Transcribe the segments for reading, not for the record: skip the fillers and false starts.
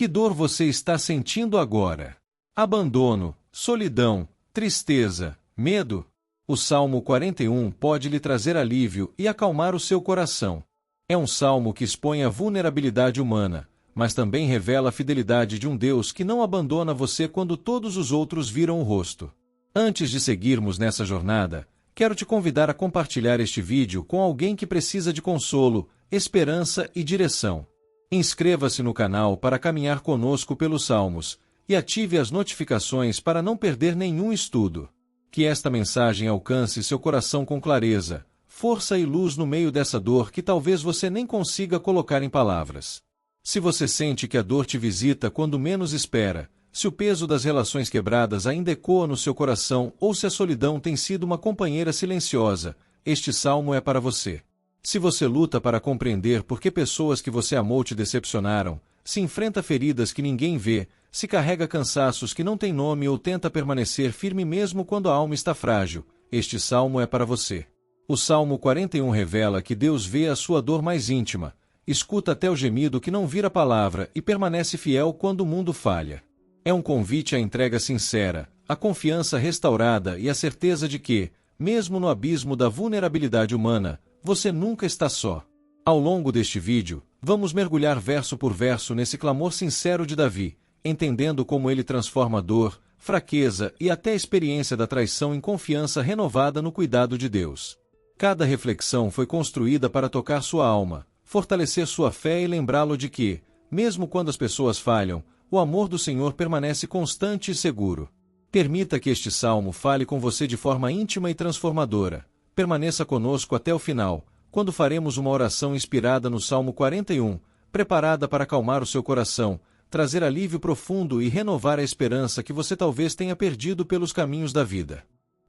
Que dor você está sentindo agora? Abandono, solidão, tristeza, medo? O Salmo 41 pode lhe trazer alívio e acalmar o seu coração. É um salmo que expõe a vulnerabilidade humana, mas também revela a fidelidade de um Deus que não abandona você quando todos os outros viram o rosto. Antes de seguirmos nessa jornada, quero te convidar a compartilhar este vídeo com alguém que precisa de consolo, esperança e direção. Inscreva-se no canal para caminhar conosco pelos Salmos e ative as notificações para não perder nenhum estudo. Que esta mensagem alcance seu coração com clareza, força e luz no meio dessa dor que talvez você nem consiga colocar em palavras. Se você sente que a dor te visita quando menos espera, se o peso das relações quebradas ainda ecoa no seu coração ou se a solidão tem sido uma companheira silenciosa, este salmo é para você. Se você luta para compreender por que pessoas que você amou te decepcionaram, se enfrenta feridas que ninguém vê, se carrega cansaços que não têm nome ou tenta permanecer firme mesmo quando a alma está frágil, este salmo é para você. O Salmo 41 revela que Deus vê a sua dor mais íntima, escuta até o gemido que não vira palavra e permanece fiel quando o mundo falha. É um convite à entrega sincera, à confiança restaurada e à certeza de que, mesmo no abismo da vulnerabilidade humana, você nunca está só. Ao longo deste vídeo, vamos mergulhar verso por verso nesse clamor sincero de Davi, entendendo como ele transforma a dor, fraqueza e até a experiência da traição em confiança renovada no cuidado de Deus. Cada reflexão foi construída para tocar sua alma, fortalecer sua fé e lembrá-lo de que, mesmo quando as pessoas falham, o amor do Senhor permanece constante e seguro. Permita que este salmo fale com você de forma íntima e transformadora. Permaneça conosco até o final, quando faremos uma oração inspirada no Salmo 41, preparada para acalmar o seu coração, trazer alívio profundo e renovar a esperança que você talvez tenha perdido pelos caminhos da vida.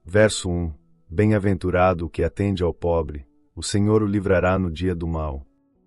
Verso 1. Bem-aventurado o que atende ao pobre, o Senhor o livrará no dia do mal.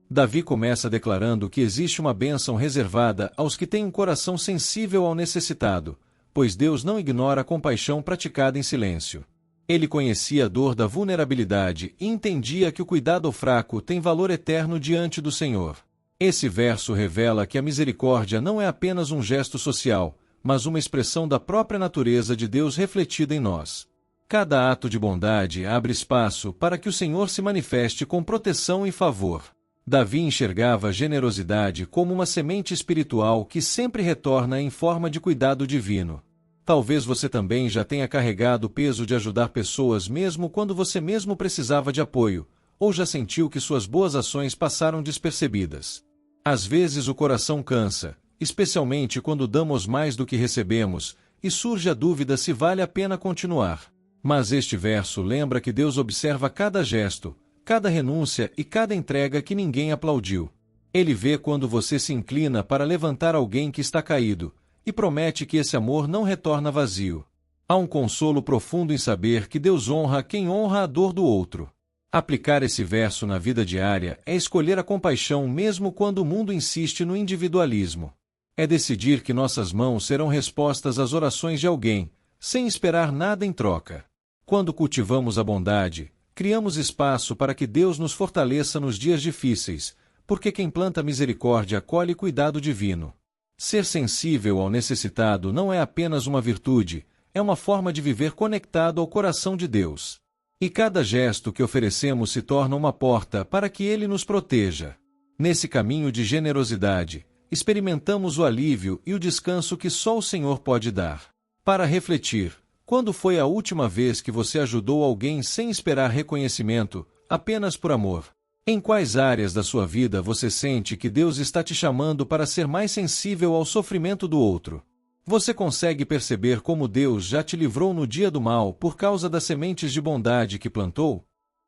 Davi começa declarando que existe uma bênção reservada aos que têm um coração sensível ao necessitado, pois Deus não ignora a compaixão praticada em silêncio. Ele conhecia a dor da vulnerabilidade e entendia que o cuidado ao fraco tem valor eterno diante do Senhor. Esse verso revela que a misericórdia não é apenas um gesto social, mas uma expressão da própria natureza de Deus refletida em nós. Cada ato de bondade abre espaço para que o Senhor se manifeste com proteção e favor. Davi enxergava a generosidade como uma semente espiritual que sempre retorna em forma de cuidado divino. Talvez você também já tenha carregado o peso de ajudar pessoas mesmo quando você mesmo precisava de apoio, ou já sentiu que suas boas ações passaram despercebidas. Às vezes o coração cansa, especialmente quando damos mais do que recebemos, e surge a dúvida se vale a pena continuar. Mas este verso lembra que Deus observa cada gesto, cada renúncia e cada entrega que ninguém aplaudiu. Ele vê quando você se inclina para levantar alguém que está caído, e promete que esse amor não retorna vazio. Há um consolo profundo em saber que Deus honra quem honra a dor do outro. Aplicar esse verso na vida diária é escolher a compaixão mesmo quando o mundo insiste no individualismo. É decidir que nossas mãos serão respostas às orações de alguém, sem esperar nada em troca. Quando cultivamos a bondade, criamos espaço para que Deus nos fortaleça nos dias difíceis, porque quem planta misericórdia colhe cuidado divino. Ser sensível ao necessitado não é apenas uma virtude, é uma forma de viver conectado ao coração de Deus. E cada gesto que oferecemos se torna uma porta para que Ele nos proteja. Nesse caminho de generosidade, experimentamos o alívio e o descanso que só o Senhor pode dar. Para refletir, quando foi a última vez que você ajudou alguém sem esperar reconhecimento, apenas por amor? Em quais áreas da sua vida você sente que Deus está te chamando para ser mais sensível ao sofrimento do outro? Você consegue perceber como Deus já te livrou no dia do mal por causa das sementes de bondade que plantou?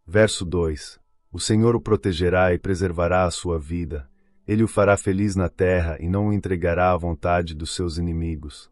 Verso 2. O Senhor o protegerá e preservará a sua vida. Ele o fará feliz na terra e não o entregará à vontade dos seus inimigos.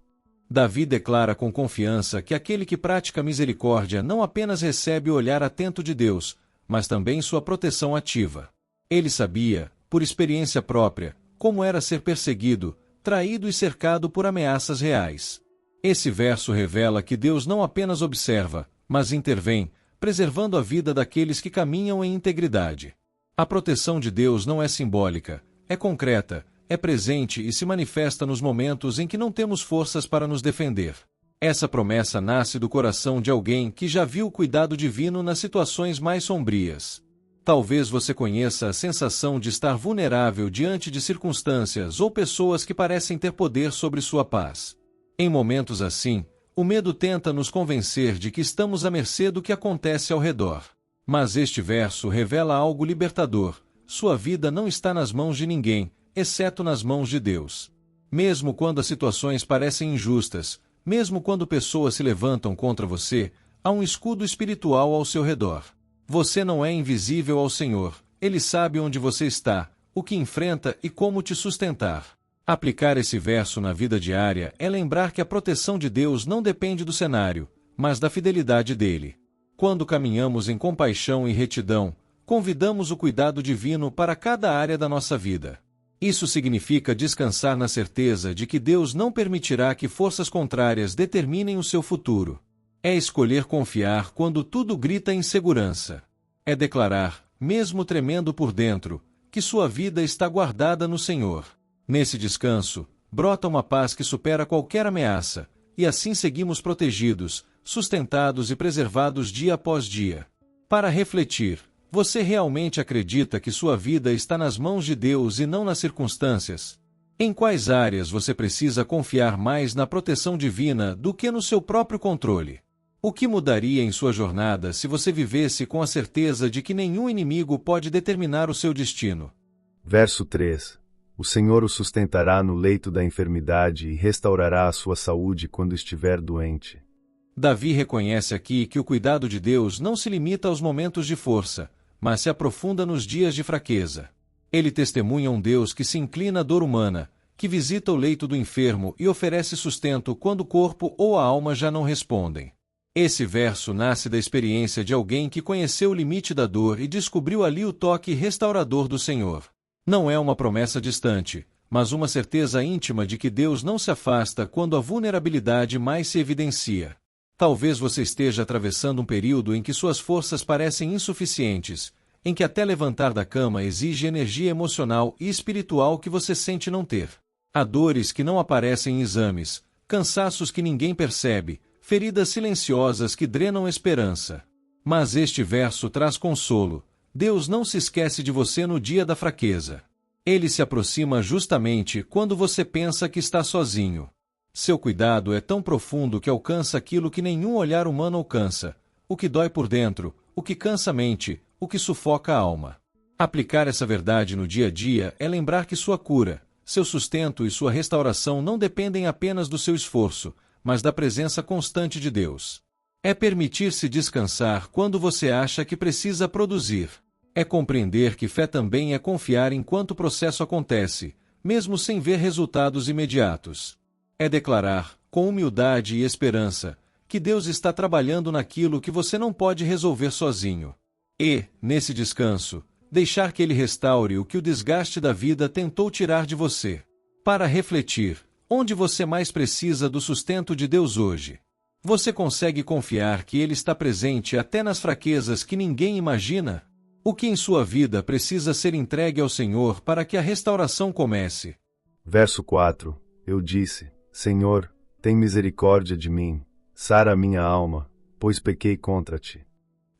Davi declara com confiança que aquele que pratica misericórdia não apenas recebe o olhar atento de Deus, mas também sua proteção ativa. Ele sabia, por experiência própria, como era ser perseguido, traído e cercado por ameaças reais. Esse verso revela que Deus não apenas observa, mas intervém, preservando a vida daqueles que caminham em integridade. A proteção de Deus não é simbólica, é concreta, é presente e se manifesta nos momentos em que não temos forças para nos defender. Essa promessa nasce do coração de alguém que já viu o cuidado divino nas situações mais sombrias. Talvez você conheça a sensação de estar vulnerável diante de circunstâncias ou pessoas que parecem ter poder sobre sua paz. Em momentos assim, o medo tenta nos convencer de que estamos à mercê do que acontece ao redor. Mas este verso revela algo libertador: sua vida não está nas mãos de ninguém, exceto nas mãos de Deus. Mesmo quando as situações parecem injustas, mesmo quando pessoas se levantam contra você, há um escudo espiritual ao seu redor. Você não é invisível ao Senhor, Ele sabe onde você está, o que enfrenta e como te sustentar. Aplicar esse verso na vida diária é lembrar que a proteção de Deus não depende do cenário, mas da fidelidade dele. Quando caminhamos em compaixão e retidão, convidamos o cuidado divino para cada área da nossa vida. Isso significa descansar na certeza de que Deus não permitirá que forças contrárias determinem o seu futuro. É escolher confiar quando tudo grita insegurança. É declarar, mesmo tremendo por dentro, que sua vida está guardada no Senhor. Nesse descanso, brota uma paz que supera qualquer ameaça, e assim seguimos protegidos, sustentados e preservados dia após dia. Para refletir, você realmente acredita que sua vida está nas mãos de Deus e não nas circunstâncias? Em quais áreas você precisa confiar mais na proteção divina do que no seu próprio controle? O que mudaria em sua jornada se você vivesse com a certeza de que nenhum inimigo pode determinar o seu destino? Verso 3. O Senhor o sustentará no leito da enfermidade e restaurará a sua saúde quando estiver doente. Davi reconhece aqui que o cuidado de Deus não se limita aos momentos de força, mas se aprofunda nos dias de fraqueza. Ele testemunha um Deus que se inclina à dor humana, que visita o leito do enfermo e oferece sustento quando o corpo ou a alma já não respondem. Esse verso nasce da experiência de alguém que conheceu o limite da dor e descobriu ali o toque restaurador do Senhor. Não é uma promessa distante, mas uma certeza íntima de que Deus não se afasta quando a vulnerabilidade mais se evidencia. Talvez você esteja atravessando um período em que suas forças parecem insuficientes, em que até levantar da cama exige energia emocional e espiritual que você sente não ter. Há dores que não aparecem em exames, cansaços que ninguém percebe, feridas silenciosas que drenam esperança. Mas este verso traz consolo. Deus não se esquece de você no dia da fraqueza. Ele se aproxima justamente quando você pensa que está sozinho. Seu cuidado é tão profundo que alcança aquilo que nenhum olhar humano alcança, o que dói por dentro, o que cansa a mente, o que sufoca a alma. Aplicar essa verdade no dia a dia é lembrar que sua cura, seu sustento e sua restauração não dependem apenas do seu esforço, mas da presença constante de Deus. É permitir-se descansar quando você acha que precisa produzir. É compreender que fé também é confiar enquanto o processo acontece, mesmo sem ver resultados imediatos. É declarar, com humildade e esperança, que Deus está trabalhando naquilo que você não pode resolver sozinho. E, nesse descanso, deixar que Ele restaure o que o desgaste da vida tentou tirar de você. Para refletir, onde você mais precisa do sustento de Deus hoje? Você consegue confiar que Ele está presente até nas fraquezas que ninguém imagina? O que em sua vida precisa ser entregue ao Senhor para que a restauração comece? Verso 4. Eu disse, Senhor, tem misericórdia de mim, sara a minha alma, pois pequei contra ti.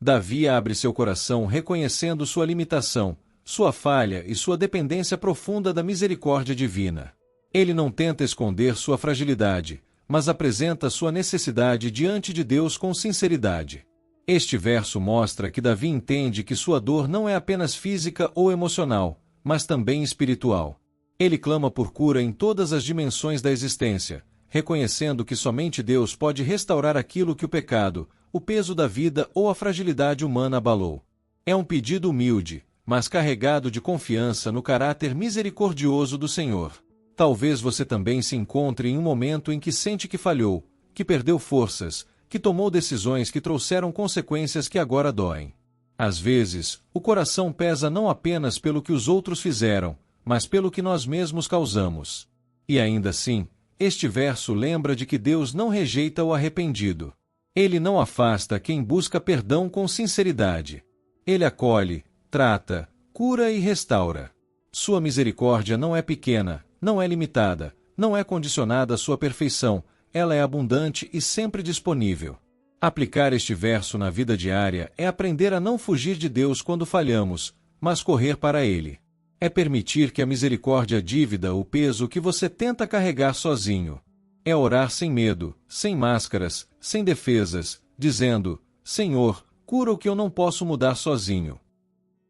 Davi abre seu coração reconhecendo sua limitação, sua falha e sua dependência profunda da misericórdia divina. Ele não tenta esconder sua fragilidade, mas apresenta sua necessidade diante de Deus com sinceridade. Este verso mostra que Davi entende que sua dor não é apenas física ou emocional, mas também espiritual. Ele clama por cura em todas as dimensões da existência, reconhecendo que somente Deus pode restaurar aquilo que o pecado, o peso da vida ou a fragilidade humana abalou. É um pedido humilde, mas carregado de confiança no caráter misericordioso do Senhor. Talvez você também se encontre em um momento em que sente que falhou, que perdeu forças, que tomou decisões que trouxeram consequências que agora doem. Às vezes, o coração pesa não apenas pelo que os outros fizeram, mas pelo que nós mesmos causamos. E ainda assim, este verso lembra de que Deus não rejeita o arrependido. Ele não afasta quem busca perdão com sinceridade. Ele acolhe, trata, cura e restaura. Sua misericórdia não é pequena, não é limitada, não é condicionada à sua perfeição, ela é abundante e sempre disponível. Aplicar este verso na vida diária é aprender a não fugir de Deus quando falhamos, mas correr para Ele. É permitir que a misericórdia divida o peso que você tenta carregar sozinho. É orar sem medo, sem máscaras, sem defesas, dizendo: Senhor, cura o que eu não posso mudar sozinho.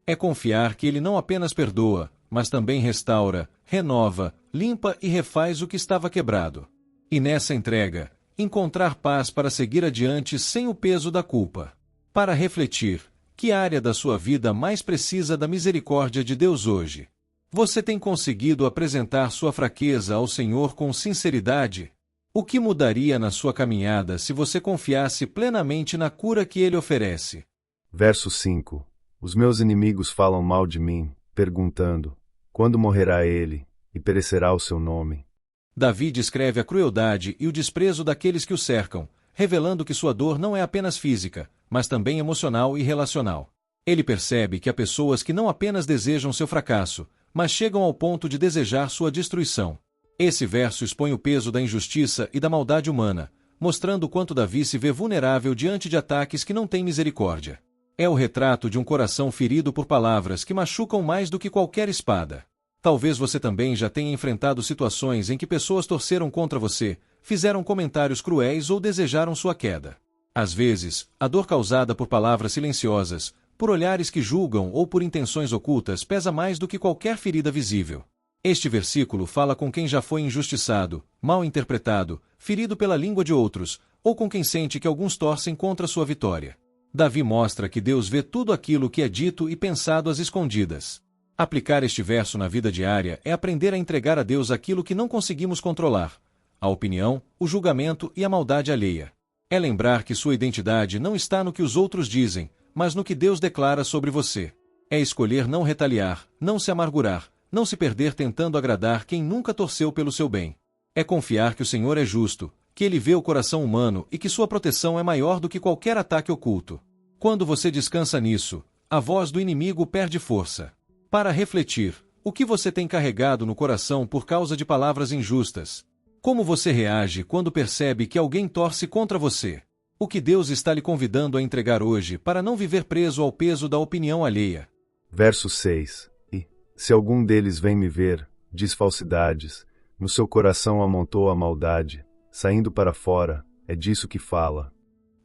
É confiar que Ele não apenas perdoa, mas também restaura, renova, limpa e refaz o que estava quebrado. E nessa entrega, encontrar paz para seguir adiante sem o peso da culpa. Para refletir, que área da sua vida mais precisa da misericórdia de Deus hoje? Você tem conseguido apresentar sua fraqueza ao Senhor com sinceridade? O que mudaria na sua caminhada se você confiasse plenamente na cura que Ele oferece? Verso 5. Os meus inimigos falam mal de mim, perguntando: quando morrerá ele, e perecerá o seu nome? Davi descreve a crueldade e o desprezo daqueles que o cercam, revelando que sua dor não é apenas física, mas também emocional e relacional. Ele percebe que há pessoas que não apenas desejam seu fracasso, mas chegam ao ponto de desejar sua destruição. Esse verso expõe o peso da injustiça e da maldade humana, mostrando o quanto Davi se vê vulnerável diante de ataques que não têm misericórdia. É o retrato de um coração ferido por palavras que machucam mais do que qualquer espada. Talvez você também já tenha enfrentado situações em que pessoas torceram contra você, fizeram comentários cruéis ou desejaram sua queda. Às vezes, a dor causada por palavras silenciosas, por olhares que julgam ou por intenções ocultas pesa mais do que qualquer ferida visível. Este versículo fala com quem já foi injustiçado, mal interpretado, ferido pela língua de outros, ou com quem sente que alguns torcem contra sua vitória. Davi mostra que Deus vê tudo aquilo que é dito e pensado às escondidas. Aplicar este verso na vida diária é aprender a entregar a Deus aquilo que não conseguimos controlar: a opinião, o julgamento e a maldade alheia. É lembrar que sua identidade não está no que os outros dizem, mas no que Deus declara sobre você. É escolher não retaliar, não se amargurar, não se perder tentando agradar quem nunca torceu pelo seu bem. É confiar que o Senhor é justo, que Ele vê o coração humano e que sua proteção é maior do que qualquer ataque oculto. Quando você descansa nisso, a voz do inimigo perde força. Para refletir, o que você tem carregado no coração por causa de palavras injustas? Como você reage quando percebe que alguém torce contra você? O que Deus está lhe convidando a entregar hoje para não viver preso ao peso da opinião alheia? Verso 6. E, se algum deles vem me ver, diz falsidades, no seu coração amontou a maldade, saindo para fora, é disso que fala.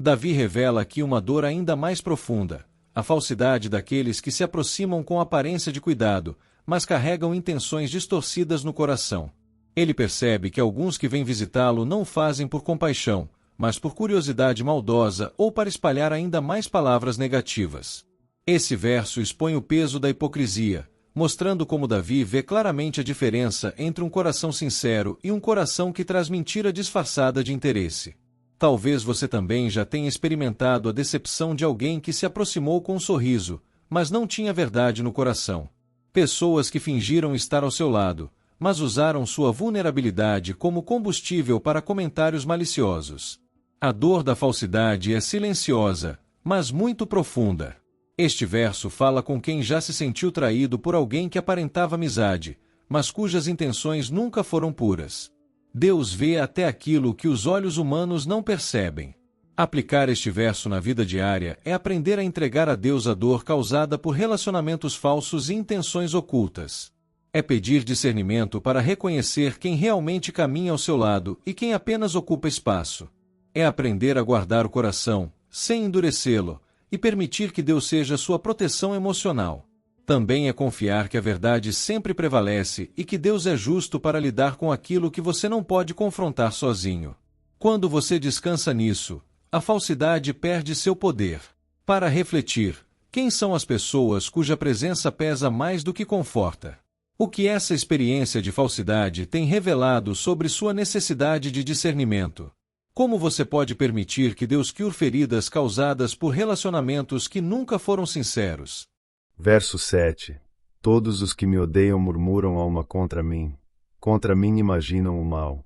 Davi revela aqui uma dor ainda mais profunda: a falsidade daqueles que se aproximam com aparência de cuidado, mas carregam intenções distorcidas no coração. Ele percebe que alguns que vêm visitá-lo não o fazem por compaixão, mas por curiosidade maldosa ou para espalhar ainda mais palavras negativas. Esse verso expõe o peso da hipocrisia, mostrando como Davi vê claramente a diferença entre um coração sincero e um coração que traz mentira disfarçada de interesse. Talvez você também já tenha experimentado a decepção de alguém que se aproximou com um sorriso, mas não tinha verdade no coração. Pessoas que fingiram estar ao seu lado, mas usaram sua vulnerabilidade como combustível para comentários maliciosos. A dor da falsidade é silenciosa, mas muito profunda. Este verso fala com quem já se sentiu traído por alguém que aparentava amizade, mas cujas intenções nunca foram puras. Deus vê até aquilo que os olhos humanos não percebem. Aplicar este verso na vida diária é aprender a entregar a Deus a dor causada por relacionamentos falsos e intenções ocultas. É pedir discernimento para reconhecer quem realmente caminha ao seu lado e quem apenas ocupa espaço. É aprender a guardar o coração, sem endurecê-lo, e permitir que Deus seja sua proteção emocional. Também é confiar que a verdade sempre prevalece e que Deus é justo para lidar com aquilo que você não pode confrontar sozinho. Quando você descansa nisso, a falsidade perde seu poder. Para refletir, quem são as pessoas cuja presença pesa mais do que conforta? O que essa experiência de falsidade tem revelado sobre sua necessidade de discernimento? Como você pode permitir que Deus cure feridas causadas por relacionamentos que nunca foram sinceros? Verso 7. Todos os que me odeiam murmuram a uma contra mim imaginam o mal.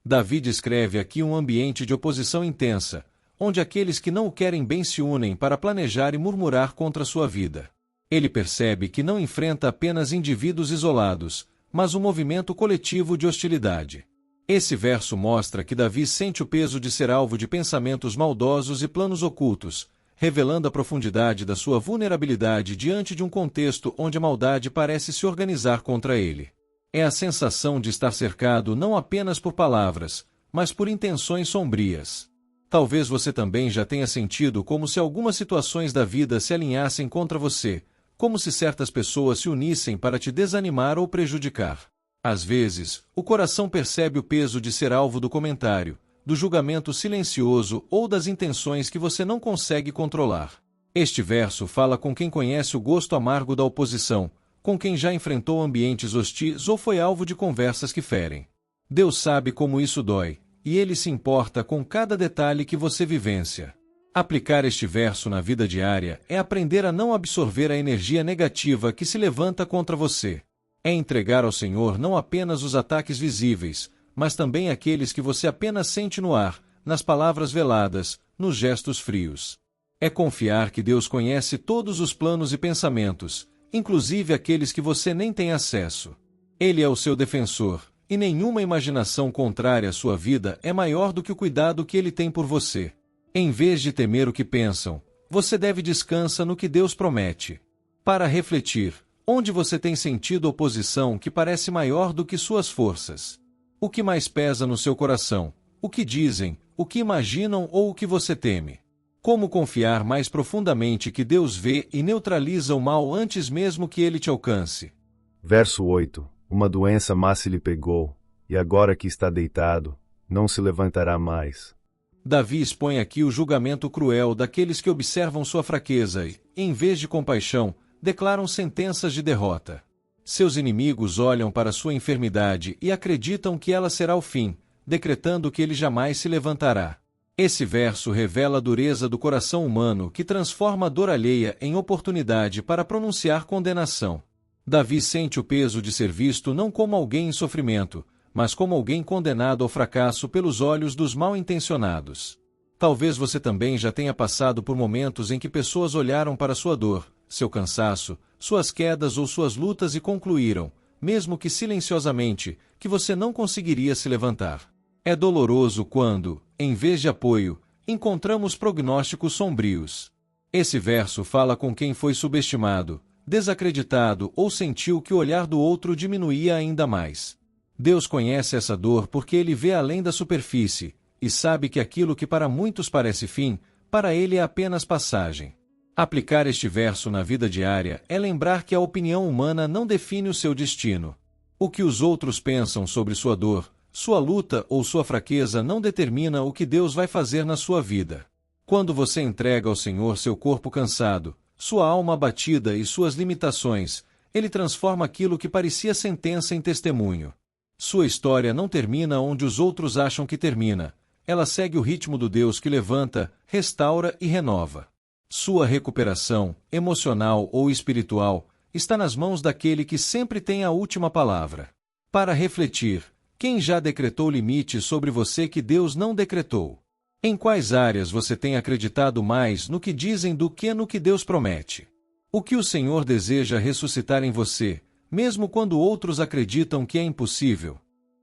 Davi descreve aqui um ambiente de oposição intensa, onde aqueles que não o querem bem se unem para planejar e murmurar contra sua vida. Ele percebe que não enfrenta apenas indivíduos isolados, mas um movimento coletivo de hostilidade. Esse verso mostra que Davi sente o peso de ser alvo de pensamentos maldosos e planos ocultos, revelando a profundidade da sua vulnerabilidade diante de um contexto onde a maldade parece se organizar contra ele. É a sensação de estar cercado não apenas por palavras, mas por intenções sombrias. Talvez você também já tenha sentido como se algumas situações da vida se alinhassem contra você, como se certas pessoas se unissem para te desanimar ou prejudicar. Às vezes, o coração percebe o peso de ser alvo do comentário, do julgamento silencioso ou das intenções que você não consegue controlar. Este verso fala com quem conhece o gosto amargo da oposição, com quem já enfrentou ambientes hostis ou foi alvo de conversas que ferem. Deus sabe como isso dói, e Ele se importa com cada detalhe que você vivencia. Aplicar este verso na vida diária é aprender a não absorver a energia negativa que se levanta contra você. É entregar ao Senhor não apenas os ataques visíveis, mas também aqueles que você apenas sente no ar, nas palavras veladas, nos gestos frios. É confiar que Deus conhece todos os planos e pensamentos, inclusive aqueles que você nem tem acesso. Ele é o seu defensor, e nenhuma imaginação contrária à sua vida é maior do que o cuidado que Ele tem por você. Em vez de temer o que pensam, você deve descansar no que Deus promete. Para refletir, onde você tem sentido oposição que parece maior do que suas forças? O que mais pesa no seu coração? O que dizem, o que imaginam ou o que você teme? Como confiar mais profundamente que Deus vê e neutraliza o mal antes mesmo que ele te alcance? Verso 8. Uma doença má se lhe pegou, e agora que está deitado, não se levantará mais. Davi expõe aqui o julgamento cruel daqueles que observam sua fraqueza e, em vez de compaixão, declaram sentenças de derrota. Seus inimigos olham para sua enfermidade e acreditam que ela será o fim, decretando que ele jamais se levantará. Esse verso revela a dureza do coração humano que transforma a dor alheia em oportunidade para pronunciar condenação. Davi sente o peso de ser visto não como alguém em sofrimento, mas como alguém condenado ao fracasso pelos olhos dos mal-intencionados. Talvez você também já tenha passado por momentos em que pessoas olharam para sua dor, seu cansaço, suas quedas ou suas lutas e concluíram, mesmo que silenciosamente, que você não conseguiria se levantar. É doloroso quando, em vez de apoio, encontramos prognósticos sombrios. Esse verso fala com quem foi subestimado, desacreditado ou sentiu que o olhar do outro diminuía ainda mais. Deus conhece essa dor porque Ele vê além da superfície, e sabe que aquilo que para muitos parece fim, para Ele é apenas passagem. Aplicar este verso na vida diária é lembrar que a opinião humana não define o seu destino. O que os outros pensam sobre sua dor, sua luta ou sua fraqueza não determina o que Deus vai fazer na sua vida. Quando você entrega ao Senhor seu corpo cansado, sua alma abatida e suas limitações, Ele transforma aquilo que parecia sentença em testemunho. Sua história não termina onde os outros acham que termina. Ela segue o ritmo do Deus que levanta, restaura e renova. Sua recuperação, emocional ou espiritual, está nas mãos daquele que sempre tem a última palavra. Para refletir, quem já decretou limites sobre você que Deus não decretou? Em quais áreas você tem acreditado mais no que dizem do que no que Deus promete? O que o Senhor deseja ressuscitar em você, mesmo quando outros acreditam que é impossível?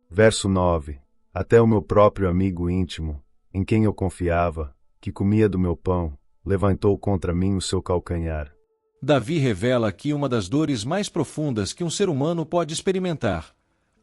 Verso 9. Até o meu próprio amigo íntimo, em quem eu confiava, que comia do meu pão, levantou contra mim o seu calcanhar. Davi revela aqui uma das dores mais profundas que um ser humano pode experimentar: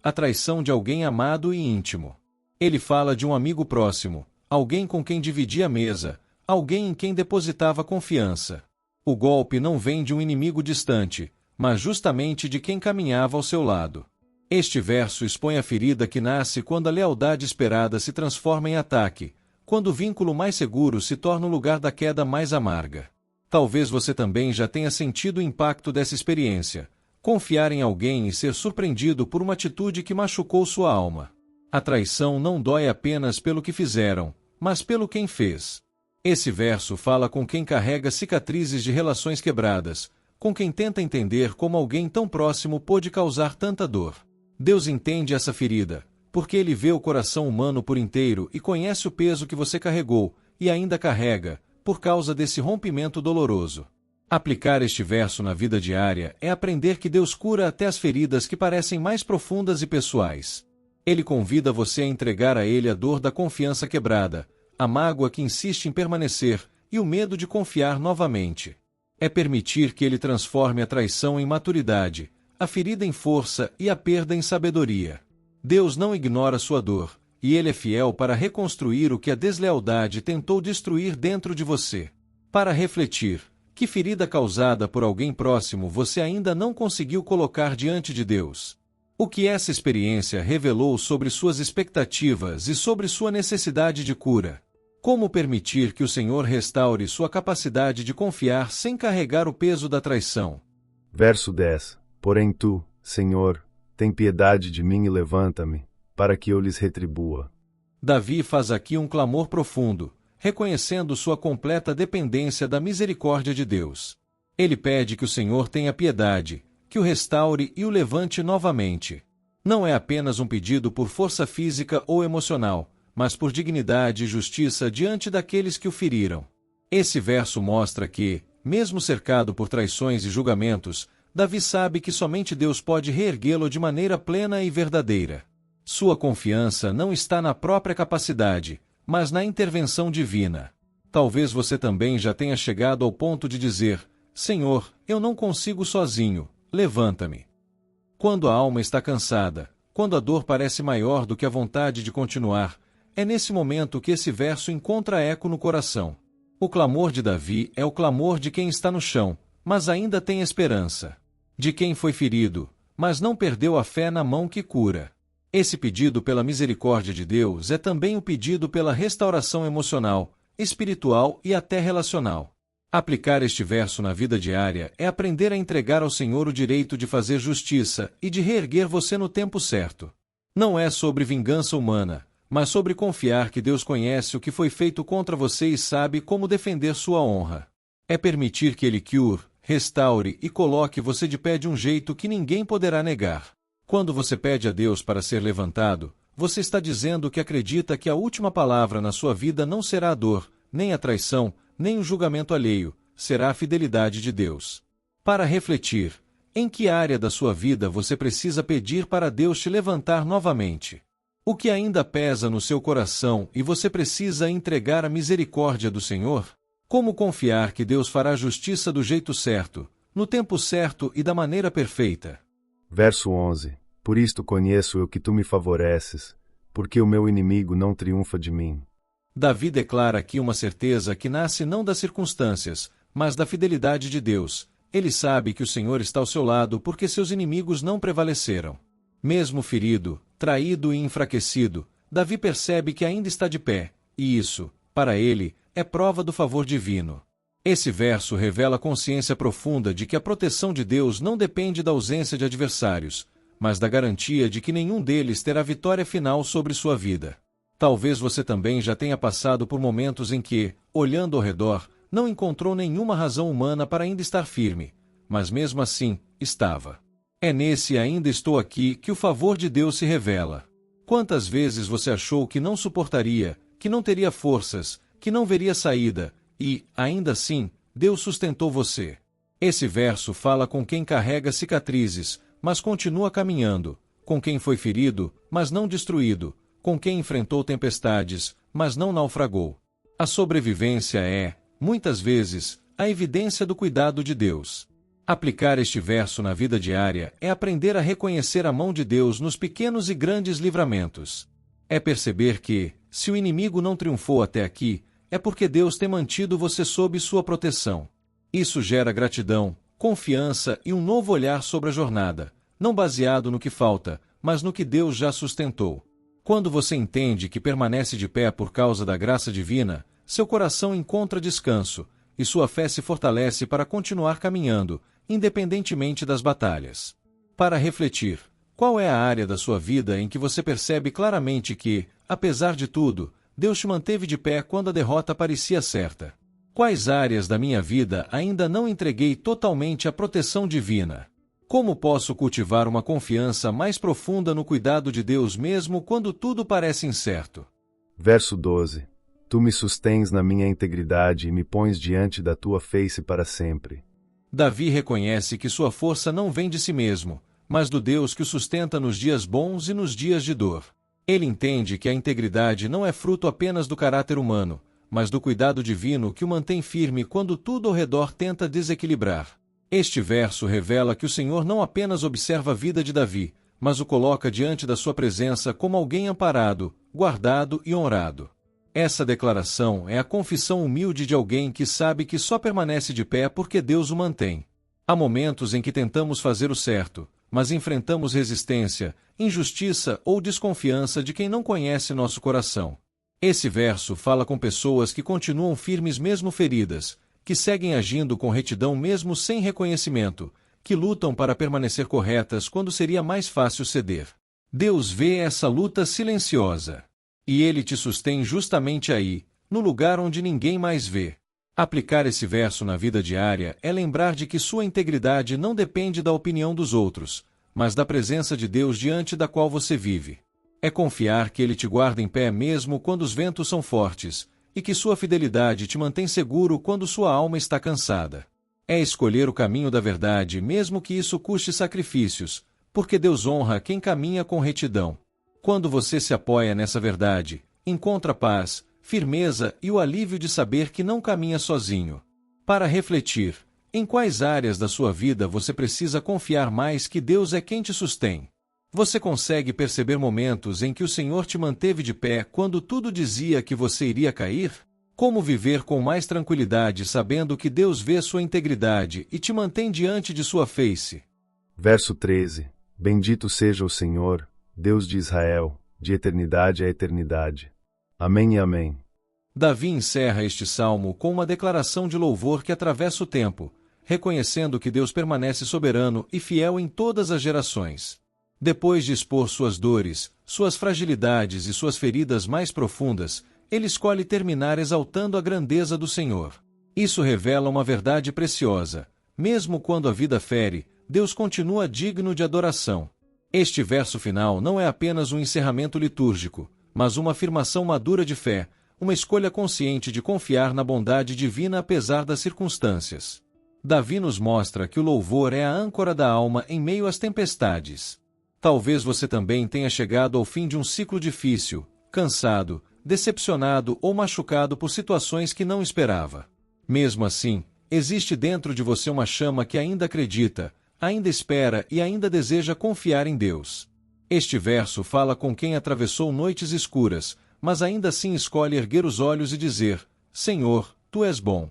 a traição de alguém amado e íntimo. Ele fala de um amigo próximo, alguém com quem dividia a mesa, alguém em quem depositava confiança. O golpe não vem de um inimigo distante, mas justamente de quem caminhava ao seu lado. Este verso expõe a ferida que nasce quando a lealdade esperada se transforma em ataque, quando o vínculo mais seguro se torna o lugar da queda mais amarga. Talvez você também já tenha sentido o impacto dessa experiência: confiar em alguém e ser surpreendido por uma atitude que machucou sua alma. A traição não dói apenas pelo que fizeram, mas pelo quem fez. Esse verso fala com quem carrega cicatrizes de relações quebradas, com quem tenta entender como alguém tão próximo pôde causar tanta dor. Deus entende essa ferida, porque Ele vê o coração humano por inteiro e conhece o peso que você carregou, e ainda carrega, por causa desse rompimento doloroso. Aplicar este verso na vida diária é aprender que Deus cura até as feridas que parecem mais profundas e pessoais. Ele convida você a entregar a Ele a dor da confiança quebrada, a mágoa que insiste em permanecer e o medo de confiar novamente. É permitir que Ele transforme a traição em maturidade, a ferida em força e a perda em sabedoria. Deus não ignora sua dor, e Ele é fiel para reconstruir o que a deslealdade tentou destruir dentro de você. Para refletir, que ferida causada por alguém próximo você ainda não conseguiu colocar diante de Deus? O que essa experiência revelou sobre suas expectativas e sobre sua necessidade de cura? Como permitir que o Senhor restaure sua capacidade de confiar sem carregar o peso da traição? Verso 10. Porém tu, Senhor, tem piedade de mim e levanta-me, para que eu lhes retribua. Davi faz aqui um clamor profundo, reconhecendo sua completa dependência da misericórdia de Deus. Ele pede que o Senhor tenha piedade, que o restaure e o levante novamente. Não é apenas um pedido por força física ou emocional, mas por dignidade e justiça diante daqueles que o feriram. Esse verso mostra que, mesmo cercado por traições e julgamentos, Davi sabe que somente Deus pode reerguê-lo de maneira plena e verdadeira. Sua confiança não está na própria capacidade, mas na intervenção divina. Talvez você também já tenha chegado ao ponto de dizer: Senhor, eu não consigo sozinho, levanta-me. Quando a alma está cansada, quando a dor parece maior do que a vontade de continuar, é nesse momento que esse verso encontra eco no coração. O clamor de Davi é o clamor de quem está no chão, mas ainda tem esperança. De quem foi ferido, mas não perdeu a fé na mão que cura. Esse pedido pela misericórdia de Deus é também o pedido pela restauração emocional, espiritual e até relacional. Aplicar este verso na vida diária é aprender a entregar ao Senhor o direito de fazer justiça e de reerguer você no tempo certo. Não é sobre vingança humana, mas sobre confiar que Deus conhece o que foi feito contra você e sabe como defender sua honra. É permitir que Ele cure, restaure e coloque você de pé de um jeito que ninguém poderá negar. Quando você pede a Deus para ser levantado, você está dizendo que acredita que a última palavra na sua vida não será a dor, nem a traição, nem o julgamento alheio, será a fidelidade de Deus. Para refletir, em que área da sua vida você precisa pedir para Deus te levantar novamente? O que ainda pesa no seu coração e você precisa entregar à misericórdia do Senhor? Como confiar que Deus fará justiça do jeito certo, no tempo certo e da maneira perfeita? Verso 11. Por isto conheço eu que tu me favoreces, porque o meu inimigo não triunfa de mim. Davi declara aqui uma certeza que nasce não das circunstâncias, mas da fidelidade de Deus. Ele sabe que o Senhor está ao seu lado porque seus inimigos não prevaleceram. Mesmo ferido, traído e enfraquecido, Davi percebe que ainda está de pé, e isso, para ele, é prova do favor divino. Esse verso revela a consciência profunda de que a proteção de Deus não depende da ausência de adversários, mas da garantia de que nenhum deles terá vitória final sobre sua vida. Talvez você também já tenha passado por momentos em que, olhando ao redor, não encontrou nenhuma razão humana para ainda estar firme, mas mesmo assim, estava. É nesse ainda estou aqui que o favor de Deus se revela. Quantas vezes você achou que não suportaria, que não teria forças, que não veria saída, e, ainda assim, Deus sustentou você. Esse verso fala com quem carrega cicatrizes, mas continua caminhando, com quem foi ferido, mas não destruído, com quem enfrentou tempestades, mas não naufragou. A sobrevivência é, muitas vezes, a evidência do cuidado de Deus. Aplicar este verso na vida diária é aprender a reconhecer a mão de Deus nos pequenos e grandes livramentos. É perceber que, se o inimigo não triunfou até aqui, é porque Deus tem mantido você sob sua proteção. Isso gera gratidão, confiança e um novo olhar sobre a jornada, não baseado no que falta, mas no que Deus já sustentou. Quando você entende que permanece de pé por causa da graça divina, seu coração encontra descanso, e sua fé se fortalece para continuar caminhando, independentemente das batalhas. Para refletir, qual é a área da sua vida em que você percebe claramente que, apesar de tudo, Deus te manteve de pé quando a derrota parecia certa? Quais áreas da minha vida ainda não entreguei totalmente à proteção divina? Como posso cultivar uma confiança mais profunda no cuidado de Deus mesmo quando tudo parece incerto? Verso 12. Tu me sustens na minha integridade e me pões diante da tua face para sempre. Davi reconhece que sua força não vem de si mesmo, mas do Deus que o sustenta nos dias bons e nos dias de dor. Ele entende que a integridade não é fruto apenas do caráter humano, mas do cuidado divino que o mantém firme quando tudo ao redor tenta desequilibrar. Este verso revela que o Senhor não apenas observa a vida de Davi, mas o coloca diante da sua presença como alguém amparado, guardado e honrado. Essa declaração é a confissão humilde de alguém que sabe que só permanece de pé porque Deus o mantém. Há momentos em que tentamos fazer o certo, mas enfrentamos resistência, injustiça ou desconfiança de quem não conhece nosso coração. Esse verso fala com pessoas que continuam firmes mesmo feridas, que seguem agindo com retidão mesmo sem reconhecimento, que lutam para permanecer corretas quando seria mais fácil ceder. Deus vê essa luta silenciosa. E Ele te sustém justamente aí, no lugar onde ninguém mais vê. Aplicar esse verso na vida diária é lembrar de que sua integridade não depende da opinião dos outros, mas da presença de Deus diante da qual você vive. É confiar que Ele te guarda em pé mesmo quando os ventos são fortes, e que sua fidelidade te mantém seguro quando sua alma está cansada. É escolher o caminho da verdade mesmo que isso custe sacrifícios, porque Deus honra quem caminha com retidão. Quando você se apoia nessa verdade, encontra paz, firmeza e o alívio de saber que não caminha sozinho. Para refletir, em quais áreas da sua vida você precisa confiar mais que Deus é quem te sustém? Você consegue perceber momentos em que o Senhor te manteve de pé quando tudo dizia que você iria cair? Como viver com mais tranquilidade sabendo que Deus vê sua integridade e te mantém diante de sua face? Verso 13. Bendito seja o Senhor, Deus de Israel, de eternidade a eternidade. Amém e amém. Davi encerra este salmo com uma declaração de louvor que atravessa o tempo, reconhecendo que Deus permanece soberano e fiel em todas as gerações. Depois de expor suas dores, suas fragilidades e suas feridas mais profundas, ele escolhe terminar exaltando a grandeza do Senhor. Isso revela uma verdade preciosa. Mesmo quando a vida fere, Deus continua digno de adoração. Este verso final não é apenas um encerramento litúrgico, mas uma afirmação madura de fé, uma escolha consciente de confiar na bondade divina apesar das circunstâncias. Davi nos mostra que o louvor é a âncora da alma em meio às tempestades. Talvez você também tenha chegado ao fim de um ciclo difícil, cansado, decepcionado ou machucado por situações que não esperava. Mesmo assim, existe dentro de você uma chama que ainda acredita, ainda espera e ainda deseja confiar em Deus. Este verso fala com quem atravessou noites escuras, mas ainda assim escolhe erguer os olhos e dizer: Senhor, Tu és bom.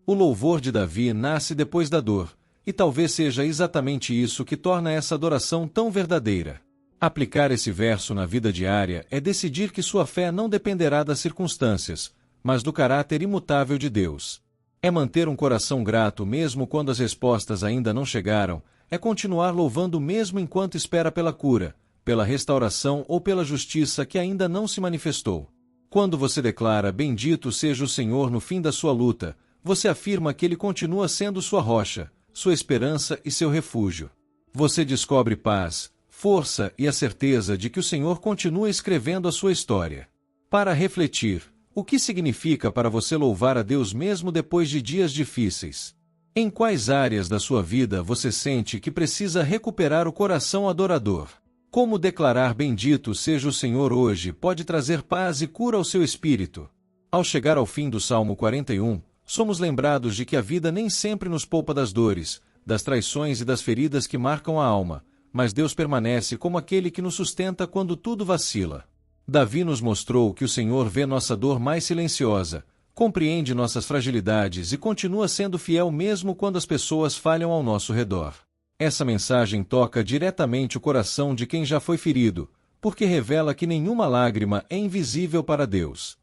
O louvor de Davi nasce depois da dor, e talvez seja exatamente isso que torna essa adoração tão verdadeira. Aplicar esse verso na vida diária é decidir que sua fé não dependerá das circunstâncias, mas do caráter imutável de Deus. É manter um coração grato mesmo quando as respostas ainda não chegaram, é continuar louvando mesmo enquanto espera pela cura, pela restauração ou pela justiça que ainda não se manifestou. Quando você declara bendito seja o Senhor no fim da sua luta, você afirma que Ele continua sendo sua rocha, sua esperança e seu refúgio. Você descobre paz, força e a certeza de que o Senhor continua escrevendo a sua história. Para refletir, o que significa para você louvar a Deus mesmo depois de dias difíceis? Em quais áreas da sua vida você sente que precisa recuperar o coração adorador? Como declarar bendito seja o Senhor hoje pode trazer paz e cura ao seu espírito? Ao chegar ao fim do Salmo 41, somos lembrados de que a vida nem sempre nos poupa das dores, das traições e das feridas que marcam a alma, mas Deus permanece como aquele que nos sustenta quando tudo vacila. Davi nos mostrou que o Senhor vê nossa dor mais silenciosa, compreende nossas fragilidades e continua sendo fiel mesmo quando as pessoas falham ao nosso redor. Essa mensagem toca diretamente o coração de quem já foi ferido, porque revela que nenhuma lágrima é invisível para Deus.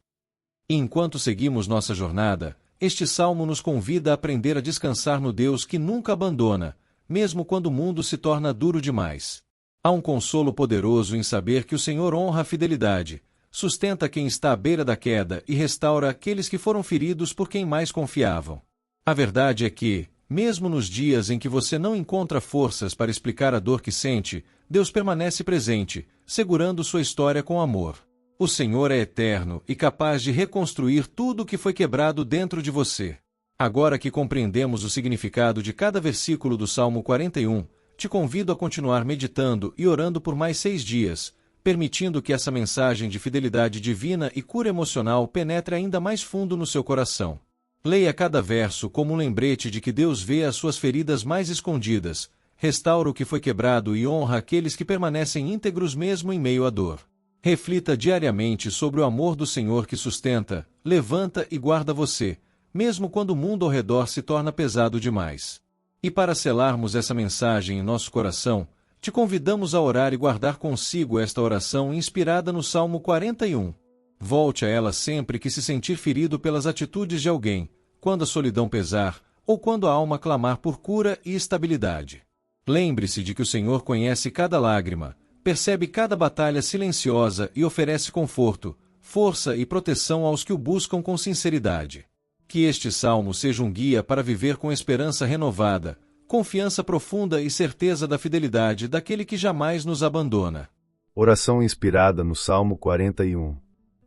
E enquanto seguimos nossa jornada, este salmo nos convida a aprender a descansar no Deus que nunca abandona, mesmo quando o mundo se torna duro demais. Há um consolo poderoso em saber que o Senhor honra a fidelidade, sustenta quem está à beira da queda e restaura aqueles que foram feridos por quem mais confiavam. A verdade é que, mesmo nos dias em que você não encontra forças para explicar a dor que sente, Deus permanece presente, segurando sua história com amor. O Senhor é eterno e capaz de reconstruir tudo o que foi quebrado dentro de você. Agora que compreendemos o significado de cada versículo do Salmo 41, te convido a continuar meditando e orando por mais 6 dias, permitindo que essa mensagem de fidelidade divina e cura emocional penetre ainda mais fundo no seu coração. Leia cada verso como um lembrete de que Deus vê as suas feridas mais escondidas, restaura o que foi quebrado e honra aqueles que permanecem íntegros mesmo em meio à dor. Reflita diariamente sobre o amor do Senhor que sustenta, levanta e guarda você, mesmo quando o mundo ao redor se torna pesado demais. E para selarmos essa mensagem em nosso coração, te convidamos a orar e guardar consigo esta oração inspirada no Salmo 41. Volte a ela sempre que se sentir ferido pelas atitudes de alguém, quando a solidão pesar, ou quando a alma clamar por cura e estabilidade. Lembre-se de que o Senhor conhece cada lágrima, percebe cada batalha silenciosa e oferece conforto, força e proteção aos que o buscam com sinceridade. Que este salmo seja um guia para viver com esperança renovada, confiança profunda e certeza da fidelidade daquele que jamais nos abandona. Oração inspirada no Salmo 41.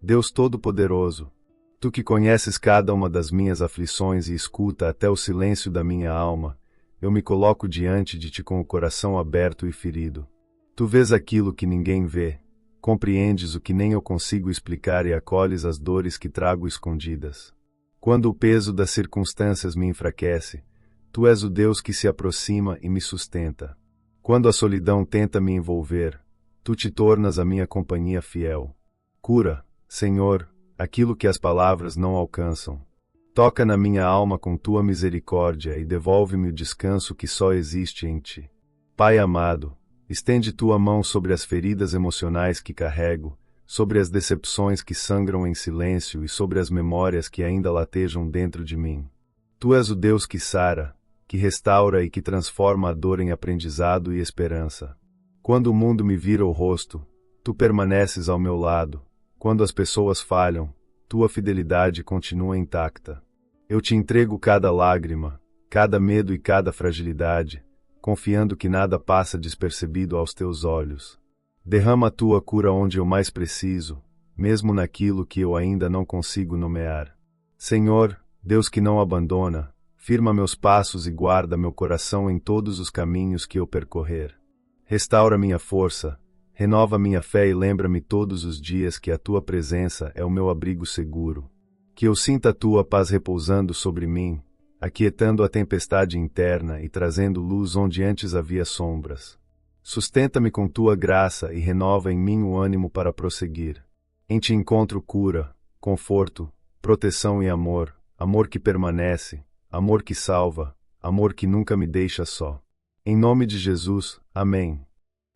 Deus Todo-Poderoso, Tu que conheces cada uma das minhas aflições e escuta até o silêncio da minha alma, eu me coloco diante de Ti com o coração aberto e ferido. Tu vês aquilo que ninguém vê, compreendes o que nem eu consigo explicar e acolhes as dores que trago escondidas. Quando o peso das circunstâncias me enfraquece, Tu és o Deus que se aproxima e me sustenta. Quando a solidão tenta me envolver, Tu te tornas a minha companhia fiel. Cura, Senhor, aquilo que as palavras não alcançam. Toca na minha alma com Tua misericórdia e devolve-me o descanso que só existe em Ti. Pai amado, estende Tua mão sobre as feridas emocionais que carrego, sobre as decepções que sangram em silêncio e sobre as memórias que ainda latejam dentro de mim. Tu és o Deus que sara, que restaura e que transforma a dor em aprendizado e esperança. Quando o mundo me vira o rosto, Tu permaneces ao meu lado. Quando as pessoas falham, Tua fidelidade continua intacta. Eu Te entrego cada lágrima, cada medo e cada fragilidade, confiando que nada passa despercebido aos Teus olhos. Derrama a Tua cura onde eu mais preciso, mesmo naquilo que eu ainda não consigo nomear. Senhor, Deus que não abandona, firma meus passos e guarda meu coração em todos os caminhos que eu percorrer. Restaura minha força, renova minha fé e lembra-me todos os dias que a Tua presença é o meu abrigo seguro. Que eu sinta a Tua paz repousando sobre mim, aquietando a tempestade interna e trazendo luz onde antes havia sombras. Sustenta-me com Tua graça e renova em mim o ânimo para prosseguir. Em Ti encontro cura, conforto, proteção e amor, amor que permanece, amor que salva, amor que nunca me deixa só. Em nome de Jesus, amém.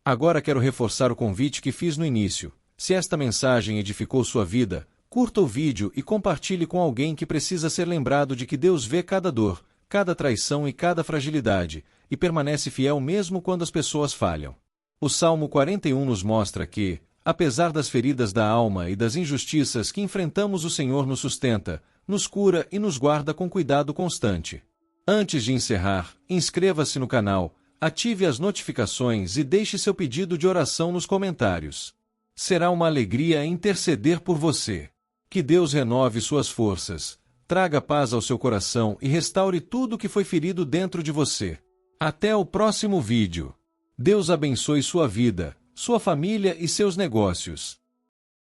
Agora quero reforçar o convite que fiz no início. Se esta mensagem edificou sua vida, curta o vídeo e compartilhe com alguém que precisa ser lembrado de que Deus vê cada dor, cada traição e cada fragilidade, e permanece fiel mesmo quando as pessoas falham. O Salmo 41 nos mostra que, apesar das feridas da alma e das injustiças que enfrentamos, o Senhor nos sustenta, nos cura e nos guarda com cuidado constante. Antes de encerrar, inscreva-se no canal, ative as notificações e deixe seu pedido de oração nos comentários. Será uma alegria interceder por você. Que Deus renove suas forças, traga paz ao seu coração e restaure tudo o que foi ferido dentro de você. Até o próximo vídeo. Deus abençoe sua vida, sua família e seus negócios.